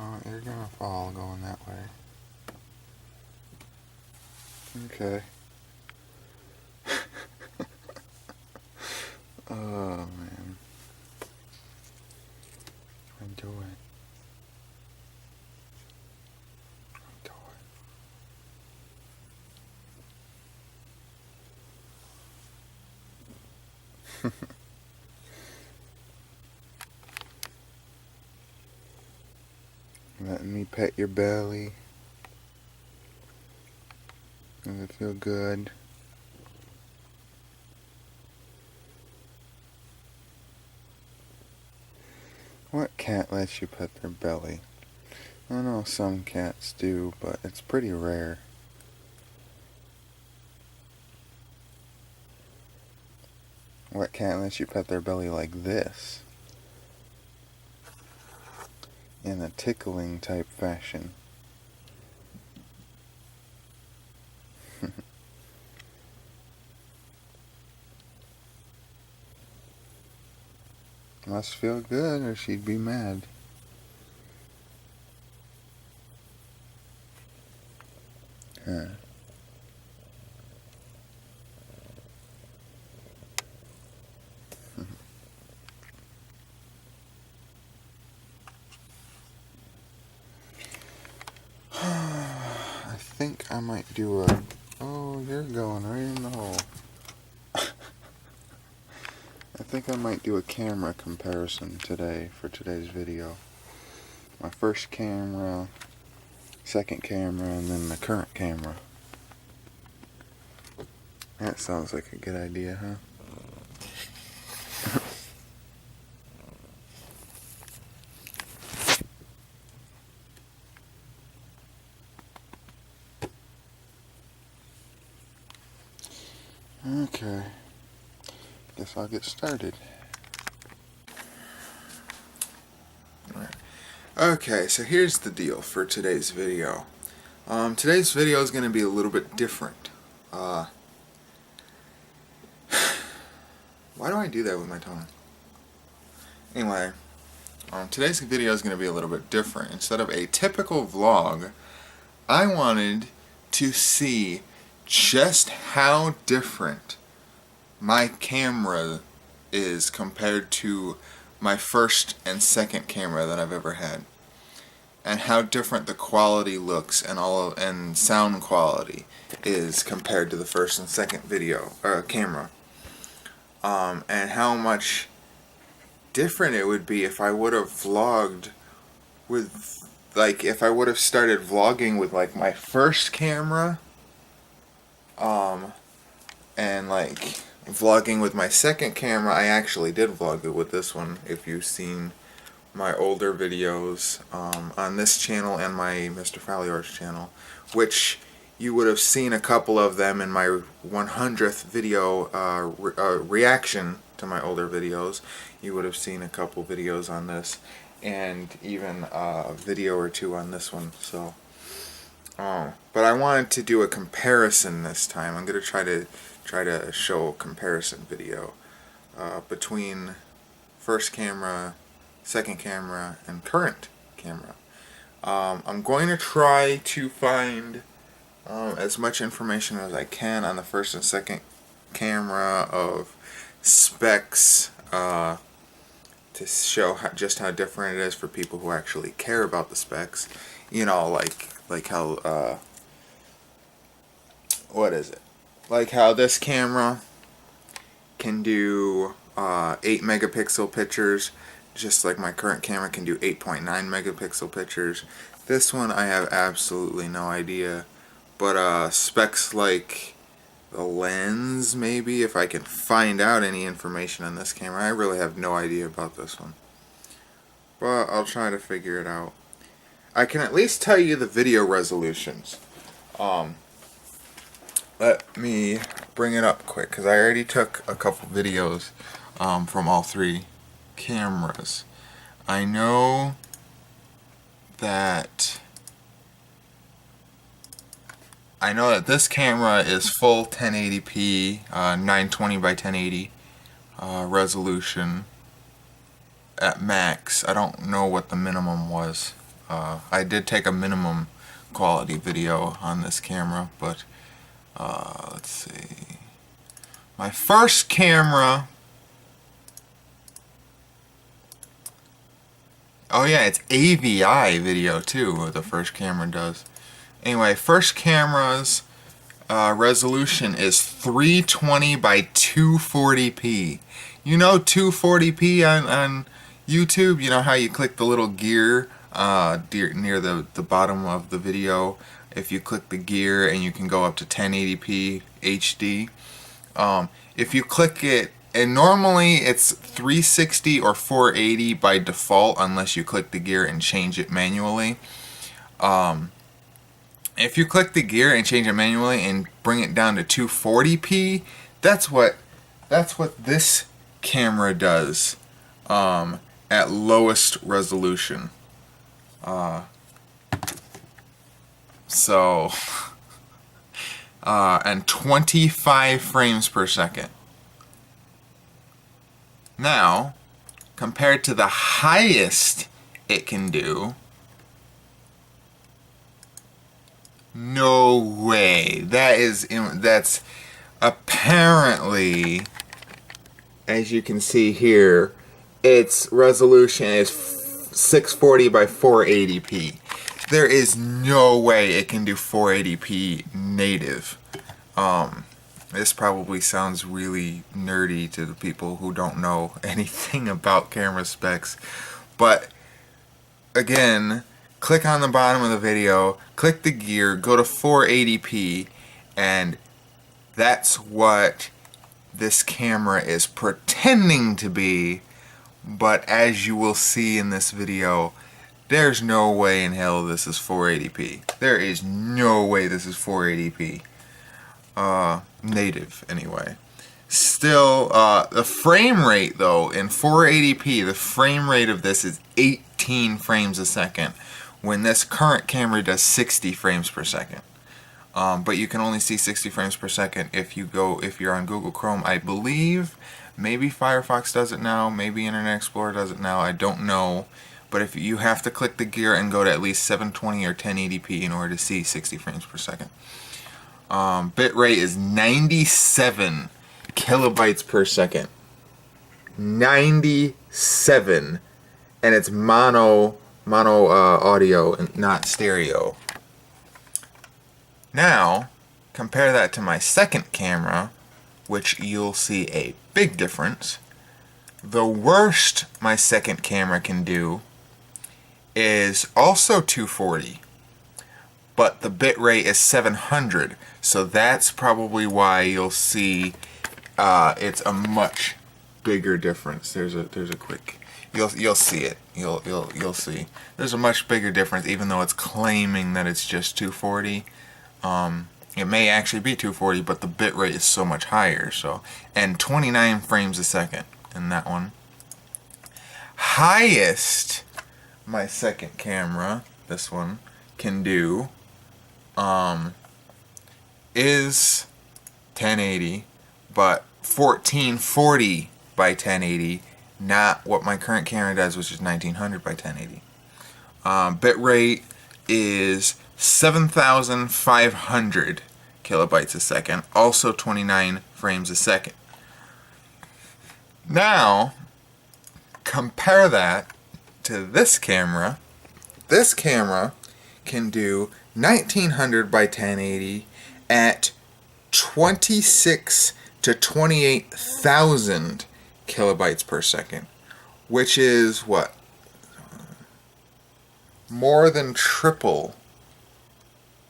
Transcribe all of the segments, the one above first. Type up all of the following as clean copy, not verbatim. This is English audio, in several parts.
Oh, you're gonna fall going that way. Okay. Oh, man. I'm doing. Letting me pet your belly. Does it feel good? What cat lets you pet their belly? I know some cats do, but it's pretty rare. What cat lets you pet their belly like this? In a tickling type fashion. Must feel good or she'd be mad. Huh. I think I might do a... Oh, you're going right in the hole. I think I might do a camera comparison today for today's video. My first camera, second camera, and then the current camera. That sounds like a good idea, huh? Okay, guess I'll get started. Okay, so here's the deal for today's video. Today's video is going to be a little bit different. Why do I do that with my tongue? Anyway, today's video is going to be a little bit different. Instead of a typical vlog, I wanted to see just how different my camera is compared to my first and second camera that I've ever had, and how different the quality looks and sound quality is compared to the first and second camera, and how much different it would be if I would have vlogged with, like, if I would have started vlogging with like my first camera, and like vlogging with my second camera. I actually did vlog it with this one, if you've seen my older videos on this channel and my MrFalliorsLife channel, which you would have seen a couple of them in my 100th video reaction to my older videos. You would have seen a couple videos on this, and even a video or two on this one. So, but I wanted to do a comparison this time. I'm gonna try to show a comparison video between first camera, second camera, and current camera. I'm going to try to find as much information as I can on the first and second camera of specs to show just how different it is for people who actually care about the specs. You know, like how what is it? Like how this camera can do 8 megapixel pictures, just like my current camera can do 8.9 megapixel pictures. This one I have absolutely no idea, but specs like the lens, maybe, if I can find out any information on this camera. I really have no idea about this one, but I'll try to figure it out. I can at least tell you the video resolutions. Let me bring it up quick, because I already took a couple videos from all three cameras. I know that this camera is full 1080p, 920 by 1080 resolution at max. I don't know what the minimum was. I did take a minimum quality video on this camera, but let's see. My first camera. Oh yeah, it's AVI video too, what the first camera does. Anyway, first camera's resolution is 320 by 240p. You know 240p on YouTube? You know how you click the little gear near the bottom of the video? If you click the gear and you can go up to 1080p HD. If you click it, and normally it's 360 or 480 by default unless you click the gear and change it manually. If you click the gear and change it manually and bring it down to 240p, that's what this camera does at lowest resolution. And 25 frames per second. Now, compared to the highest it can do, no way. That's apparently, as you can see here, its resolution is 640 by 480p. There is no way it can do 480p native. This probably sounds really nerdy to the people who don't know anything about camera specs, but again, click on the bottom of the video, click the gear, go to 480p, and that's what this camera is pretending to be. But as you will see in this video, there's no way in hell this is 480p. There is no way this is 480p. Native, anyway. Still, the frame rate, though, in 480p, the frame rate of this is 18 frames a second, when this current camera does 60 frames per second. But you can only see 60 frames per second if you're on Google Chrome, I believe. Maybe Firefox does it now, maybe Internet Explorer does it now, I don't know. But if you have to click the gear and go to at least 720 or 1080p in order to see 60 frames per second. Bitrate is 97 kilobytes per second. 97, and it's mono audio and not stereo. Now, compare that to my second camera, which you'll see a big difference. The worst my second camera can do is also 240, but the bitrate is 700, so that's probably why you'll see it's a much bigger difference. There's a quick, you'll see it. You'll see. There's a much bigger difference, even though it's claiming that it's just 240. It may actually be 240, but the bitrate is so much higher. So, and 29 frames a second in that one. Highest my second camera, this one, can do is 1080, but 1440 by 1080, not what my current camera does, which is 1900 by 1080. Bitrate is 7,500 kilobytes a second, also 29 frames a second. Now, compare that to this camera. This camera can do 1900 by 1080 at 26 to 28,000 kilobytes per second, which is what? More than triple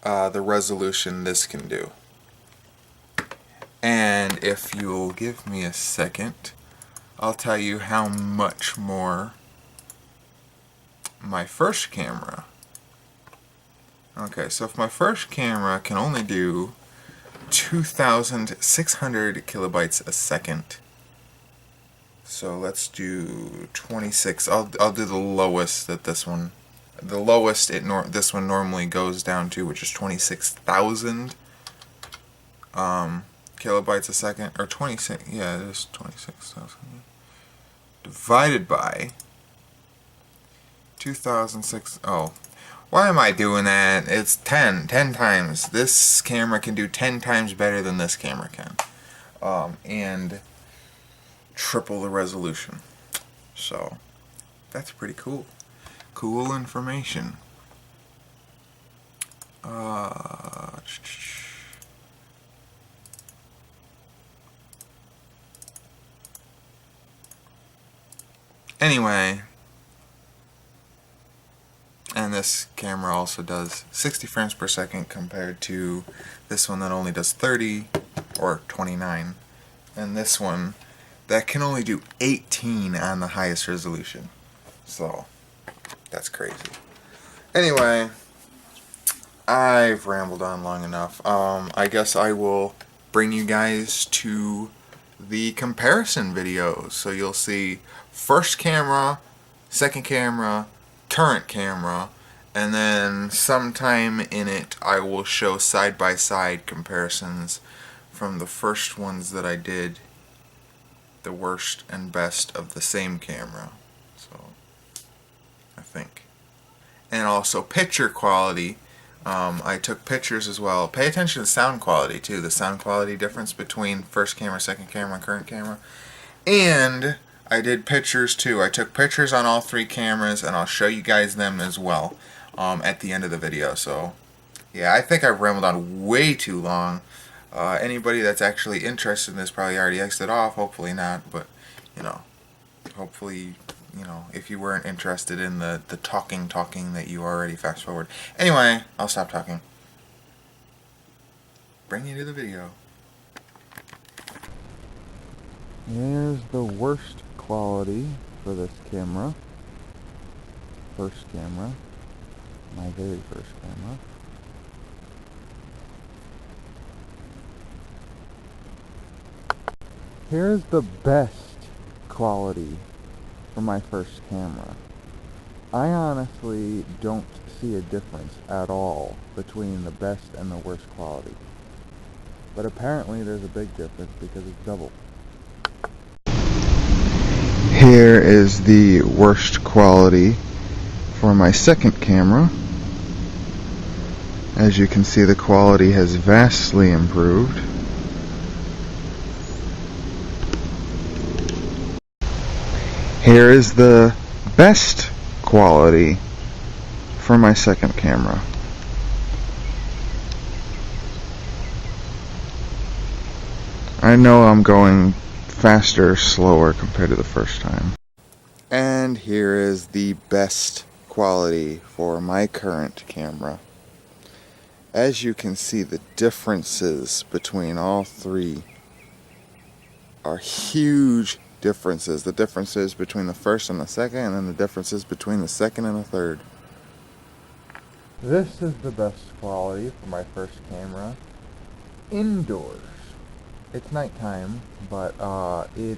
the resolution this can do. And if you'll give me a second, I'll tell you how much more my first camera. Okay, so if my first camera can only do 2,600 kilobytes a second, so let's do 26. I'll do the lowest that this one. The lowest this one normally goes down to, which is 26,000 kilobytes a second, or 26. Yeah, it is 26,000 divided by 2,006. Oh, Why am I doing that? It's 10 times. This camera can do 10 times better than this camera can. And triple the resolution. So, that's pretty cool. Cool information. Anyway, and this camera also does 60 frames per second compared to this one that only does 30 or 29, and this one that can only do 18 on the highest resolution. So that's crazy. Anyway, I've rambled on long enough. I guess I will bring you guys to the comparison videos. So you'll see first camera, second camera, current camera, and then sometime in it I will show side-by-side comparisons from the first ones that I did, the worst and best of the same camera. So I think. And also picture quality. I took pictures as well. Pay attention to sound quality too, the sound quality difference between first camera, second camera, and current camera. And I did pictures too. I took pictures on all three cameras, and I'll show you guys them as well at the end of the video. So yeah, I think I've rambled on way too long. Anybody that's actually interested in this probably already exited off. Hopefully not, but you know, hopefully, you know, if you weren't interested in the talking that you already fast forward. Anyway, I'll stop talking. Bring you to the video. Here's the worst quality for this camera. First camera. My very first camera. Here's the best quality for my first camera. I honestly don't see a difference at all between the best and the worst quality. But apparently there's a big difference because it's double. Here is the worst quality for my second camera. As you can see, the quality has vastly improved. Here is the best quality for my second camera. I know I'm going faster, slower compared to the first time. And here is the best quality for my current camera. As you can see, the differences between all three are huge differences. The differences between the first and the second, and then the differences between the second and the third. This is the best quality for my first camera. Indoors. It's nighttime, but the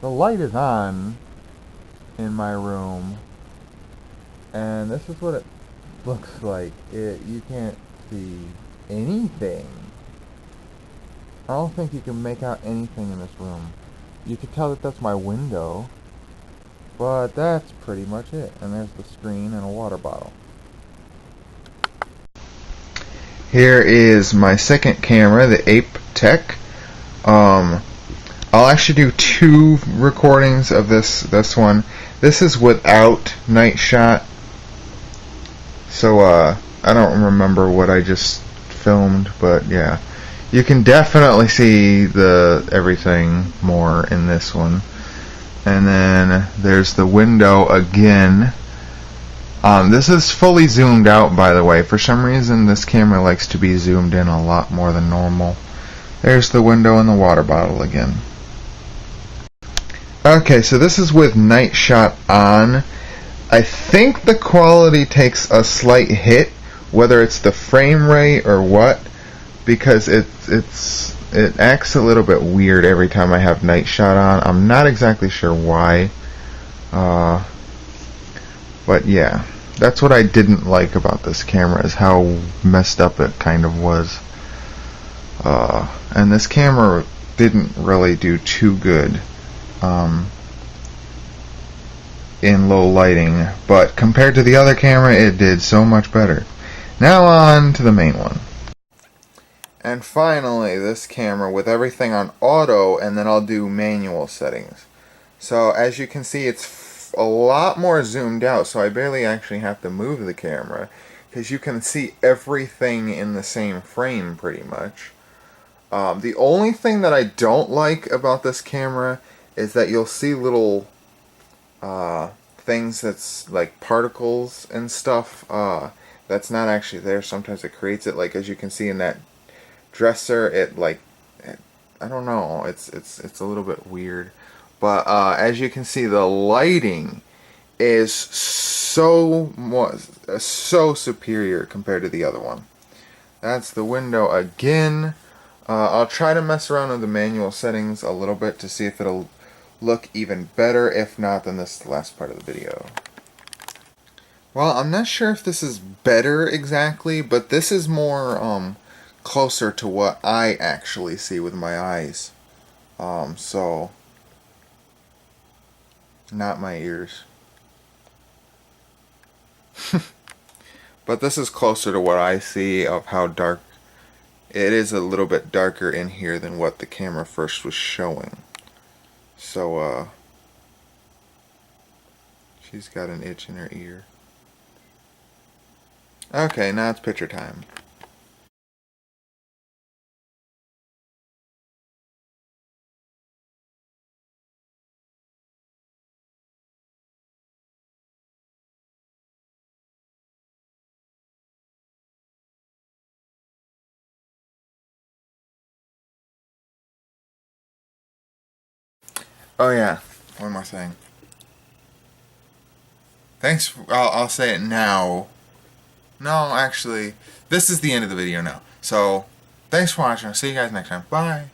light is on in my room, and this is what it looks like. You can't see anything. I don't think you can make out anything in this room. You can tell that that's my window, but that's pretty much it. And there's the screen and a water bottle. Here is my second camera, the AIPTEK. I'll actually do two recordings of this one. This is without night shot, so I don't remember what I just filmed, but yeah. You can definitely see everything more in this one. And then there's the window again. This is fully zoomed out, by the way. For some reason, this camera likes to be zoomed in a lot more than normal. There's the window and the water bottle again. Okay, so this is with night shot on. I think the quality takes a slight hit, whether it's the frame rate or what, because it acts a little bit weird every time I have night shot on. I'm not exactly sure why, but yeah, that's what I didn't like about this camera, is how messed up it kind of was. And this camera didn't really do too good. in low lighting, but compared to the other camera, it did so much better. Now on to the main one. And finally, this camera with everything on auto, and then I'll do manual settings. So as you can see, it's a lot more zoomed out, so I barely actually have to move the camera, because you can see everything in the same frame pretty much. The only thing that I don't like about this camera is that you'll see little things that's like particles and stuff that's not actually there. Sometimes it creates it, like as you can see in that dresser, I don't know, it's a little bit weird, but as you can see, the lighting is so superior compared to the other one. That's the window again. I'll try to mess around with the manual settings a little bit to see if it'll look even better. If not, then this is the last part of the video. Well, I'm not sure if this is better exactly, but this is more closer to what I actually see with my eyes. So not my ears. But this is closer to what I see of how dark. It is a little bit darker in here than what the camera first was showing. So, she's got an itch in her ear. Okay, now it's picture time. Oh yeah, one more thing. Thanks. I'll say it now. No, actually, this is the end of the video now. So, thanks for watching. I'll see you guys next time. Bye.